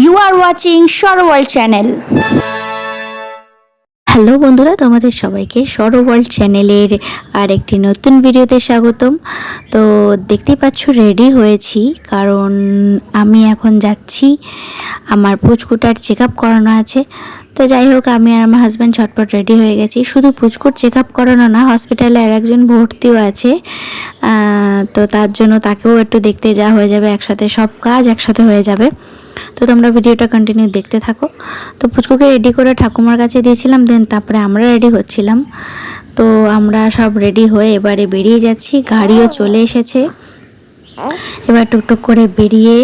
You are watching Shore World Channel. Hello বন্ধুরা, তোমাদের সবাইকে সরো ওয়ার্ল্ড চ্যানেলের আর একটি নতুন ভিডিওতে স্বাগতম। তো দেখতেই পাচ্ছ রেডি হয়েছি, কারণ আমি এখন যাচ্ছি, আমার পুচকুটার চেক আপ করানো আছে। তো যাই হোক, আমি আর আমার হাজব্যান্ড ঝটপট রেডি হয়ে গেছি। শুধু পুচকুর চেক আপ করানো না, হসপিটালে আর একজন ভর্তিও আছে, তো তার জন্য তাকেও একটু দেখতে যাওয়া হয়ে যাবে, একসাথে সব কাজ একসাথে হয়ে যাবে। তো তোমরা ভিডিওটা কন্টিনিউ দেখতে থাকো। তো পুচকুকে রেডি করে ঠাকুমার কাছে দিয়েছিলাম, দেন তারপরে আমরা রেডি হচ্ছিলাম। তো আমরা সব রেডি হয়ে এবারে বেরিয়ে যাচ্ছি, গাড়িও চলে এসেছে। এবার টুকটুক করে বেরিয়ে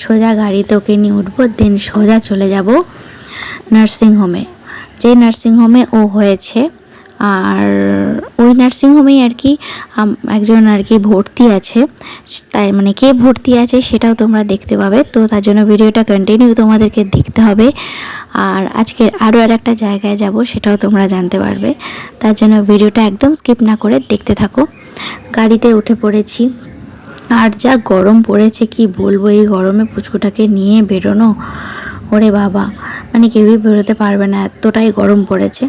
সোজা গাড়িতে ওকে নিয়ে উঠবো, দেন সোজা চলে যাব নার্সিংহোমে। যে নার্সিংহোমে ও হয়েছে, আর ওই নার্সিংহোমেই আর কি একজন আর কি ভর্তি আছে, তাই মানে কে ভর্তি আছে সেটাও তোমরা দেখতে পাবে। তো তার জন্য ভিডিওটা কন্টিনিউ তোমাদেরকে দেখতে হবে। আর আজকে আরও একটা জায়গায় যাব, সেটাও তোমরা জানতে পারবে। তার জন্য ভিডিওটা একদম স্কিপ না করে দেখতে থাকো। গাড়িতে উঠে পড়েছি, আর যা গরম পড়েছে কি বলবো, এই গরমে পুচকুটাকে নিয়ে বেরোনো, ওরে বাবা, মানে কেউই বেরোতে পারবে না, এতটাই গরম পড়েছে।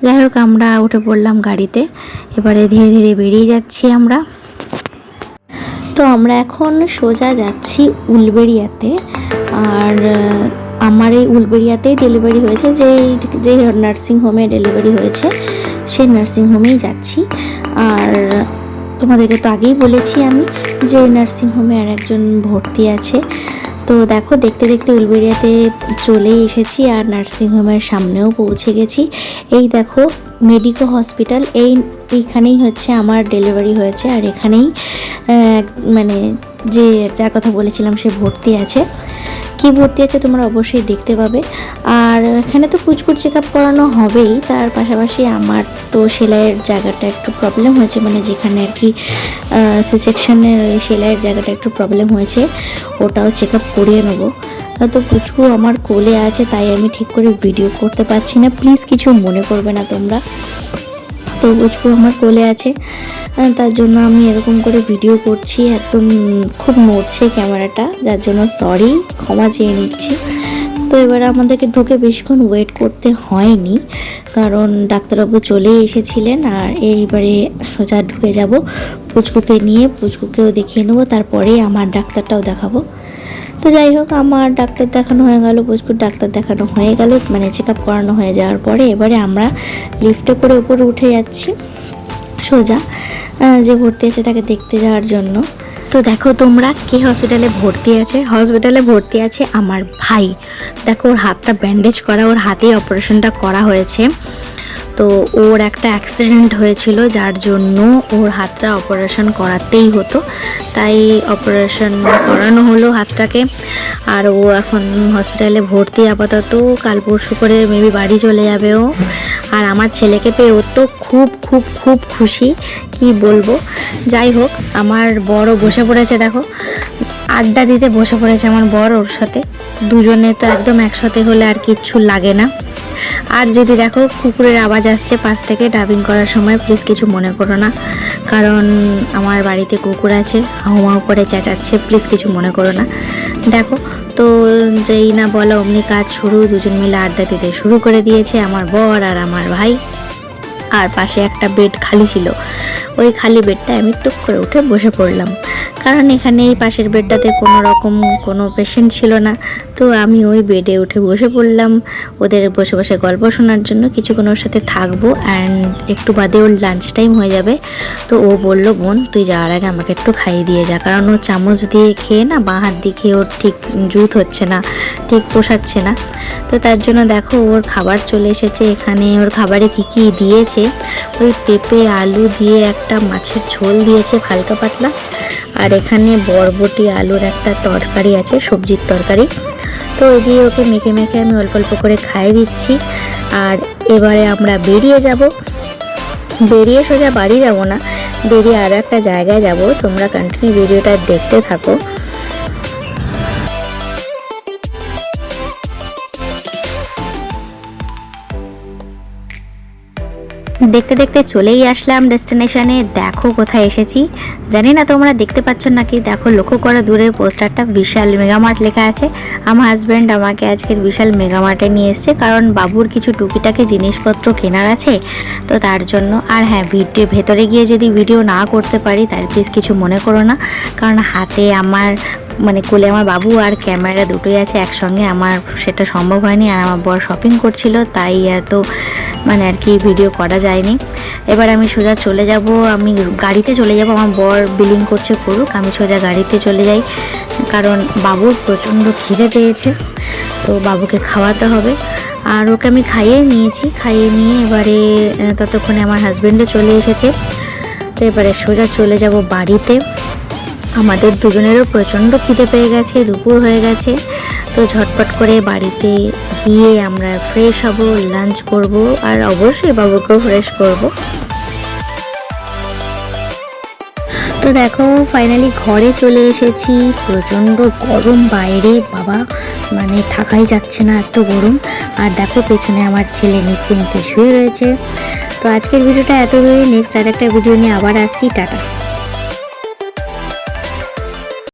যাই হোক, আমরা উঠে পড়লাম গাড়িতে, এবারে ধীরে ধীরে বেরিয়ে যাচ্ছি আমরা। তো আমরা এখন সোজা যাচ্ছি উলবেড়িয়াতে। আর আমার এই উলবেড়িয়াতেই ডেলিভারি হয়েছে, যে নার্সিংহোমে ডেলিভারি হয়েছে সেই নার্সিংহোমেই যাচ্ছি। আর তোমাদেরকে তো আগেই বলেছি আমি যে ওই নার্সিংহোমে আর একজন ভর্তি আছে। তো দেখো, দেখতে দেখতে উলবেড়িয়াতে চলেই এসেছি, আর নার্সিংহোমের সামনেও পৌঁছে গেছি। এই দেখো মেডিকো হসপিটাল, এইখানেই হচ্ছে আমার ডেলিভারি হয়েছে। আর এখানেই মানে যার কথা বলেছিলাম সে ভর্তি আছে। কি ভর্তি আছে তোমরা অবশ্যই দেখতে পাবে। আর এখানে তো পুচকুর চেক আপ করানো হবেই, তার পাশাপাশি আমার তো সেলাইয়ের জায়গাটা একটু প্রবলেম হয়েছে, মানে যেখানে আর কি সি সেকশনের সেলাইয়ের জায়গাটা একটু প্রবলেম হয়েছে, ওটাও চেক আপ করিয়ে নেবো। তো পুচকু আমার কোলে আছে, তাই আমি ঠিক করে ভিডিও করতে পারছি না, প্লিজ কিছু মনে করবে না তোমরা। তো পুচকু আমার কোলে আছে, তার জন্য আমি এরকম করে ভিডিও করছি, একদম খুব নড়ছে ক্যামেরাটা, যার জন্য সরি, ক্ষমা চেয়ে নিচ্ছি। তো এবার আমাদেরকে ঢুকে বেশিক্ষণ ওয়েট করতে হয়নি, কারণ ডাক্তারবাবু চলেই এসেছিলেন। আর এইবারে সোজা ঢুকে যাব পুচকুকে নিয়ে, পুচকুকেও দেখিয়ে নেবো, তারপরে আমার ডাক্তারটাও দেখাবো। তো যাই হোক, আমার ডাক্তার দেখানো হয়ে গেল, পুচকুর ডাক্তার দেখানো হয়ে গেল, মানে চেক আপ করানো হয়ে যাওয়ার পরে এবারে আমরা লিফটে করে উপরে উঠে যাচ্ছি সোজা যে ভর্তি আছে তাকে দেখতে যাওয়ার জন্য। তো দেখো তোমরা, কে হসপিটালে ভর্তি আছে? হসপিটালে ভর্তি আছে আমার ভাই। দেখো, ওর হাতটা ব্যান্ডেজ করা, ওর হাতেই অপারেশনটা করা হয়েছে। তো ওর একটা অ্যাক্সিডেন্ট হয়েছিল, যার জন্য ওর হাতটা অপারেশন করাতেই হতো, তাই অপারেশন করানো হলো হাতটাকে। আর ও এখন হসপিটালে ভর্তি আপাতত, কাল পরশু করে মেবি বাড়ি চলে যাবে ও। আর আমার ছেলেকে পেয়ে ও তো খুব খুব খুব খুশি, কি বলবো। যাই হোক, আমার বড় বসে পড়েছে, দেখো আড্ডা দিতে বসে পড়েছে আমার বর ওর সাথে। দুজনে তো একদম একসাথে হলে আর কিচ্ছু লাগে না। আর যদি দেখো কুকুরের আওয়াজ আসছে পাশ থেকে ডাবিং করার সময়, প্লিজ কিছু মনে করো না, কারণ আমার বাড়িতে কুকুর আছে, হাউ করে চেঁচাচ্ছে, প্লিজ কিছু মনে করো না। দেখো, তো যেই না বলা অমনি কাজ শুরু, দুজন মিলে আড্ডা দিতে শুরু করে দিয়েছে আমার বর আর আমার ভাই। আর পাশে একটা বেড খালি ছিল, ওই খালি বেডটায় আমি টুক করে উঠে বসে পড়লাম, কারণ এখানে এই পাশের বেডটাতে কোনো পেশেন্ট ছিল না। তো আমি ওই বেডে উঠে বসে পড়লাম ওদের বসে বসে গল্প শোনার জন্য, কিছুক্ষণ ওর সাথে থাকবো। অ্যান্ড একটু বাদে ওর লাঞ্চ টাইম হয়ে যাবে। তো ও বলল, বোন তুই যাওয়ার আগে আমাকে একটু খাইয়ে দিয়ে যা, কারণ ও চামচ দিয়ে খেয়ে না, বাঁ হাত দিয়ে খেয়ে ওর ঠিক জুত হচ্ছে না, ঠিক পোষাচ্ছে না। তো তার জন্য দেখো ওর খাবার চলে এসেছে। এখানে ওর খাবারে কী কী দিয়েছে, ওই পেঁপে আলু দিয়ে একটা মাছের ঝোল দিয়েছে হালকা পাতলা, আর এখানে বরবটি আলুর একটা তরকারি আছে, সবজির তরকারি। তো ওই দিয়ে ওকে মেখে মেখে আমি অল্প অল্প করে খাইয়ে দিচ্ছি। আর এবারে আমরা বেরিয়ে যাব, বেরিয়ে সোজা বাড়ি যাব না, বেরিয়ে আরও একটা জায়গায় যাব। তোমরা কন্টিনিউ ভিডিওটা দেখতে থাকো। দেখতে দেখতে চলেই আসলাম ডেস্টিনেশনে। দেখো কোথায় এসেছি, জানি না তোমরা দেখতে পাচ্ছ নাকি। দেখো, লক্ষ্য করো দূরের পোস্টারটা, বিশাল মেগামার্ট লেখা আছে। আমার হাজব্যান্ড আমাকে আজকের বিশাল মেগামার্টে নিয়ে এসছে, কারণ বাবুর কিছু টুকিটাকি জিনিসপত্র কেনার আছে, তো তার জন্য। আর হ্যাঁ, ভেতরে গিয়ে যদি ভিডিও না করতে পারি তাহলে প্লিজ কিছু মনে করো না, কারণ হাতে আমার কোলে আমার বাবু আর ক্যামেরা দুটোই আছে একসঙ্গে, আমার সেটা সম্ভব হয়নি। আর আমার বর শপিং করছিল, তাই এত আর কি ভিডিও করা যায়নি। এবার আমি সোজা চলে যাব, আমি গাড়িতে চলে যাব। আমার বর বিলিং করছে করুক, আমি সোজা গাড়িতে চলে যাই, কারণ বাবুর প্রচণ্ড খিদে পেয়েছে, তো বাবুকে খাওয়াতে হবে। আর ওকে আমি খাইয়ে নিয়েছি, খাইয়ে নিয়ে এবারে ততক্ষণে আমার হাজব্যান্ডও চলে এসেছে। তো এবারে সোজা চলে যাব বাড়িতে। আমাদের দুজনেরও প্রচণ্ড খিদে পেয়ে গেছে, দুপুর হয়ে গেছে, তো ঝটপট করে বাড়িতে গিয়ে আমরা ফ্রেশ হব, লাঞ্চ করব, আর অবশ্যই বাবুকেও ফ্রেশ করব। তো দেখো ফাইনালি ঘরে চলে এসেছি। প্রচণ্ড গরম বাইরে, বাবা থাকাই যাচ্ছে না, এত গরম। আর দেখো পেছনে আমার ছেলে নিশ্চিন্তে শুয়ে রয়েছে। তো আজকের ভিডিওটা এত দূরে, নেক্সট আরেকটা ভিডিও নিয়ে আবার আসছি, টাটা।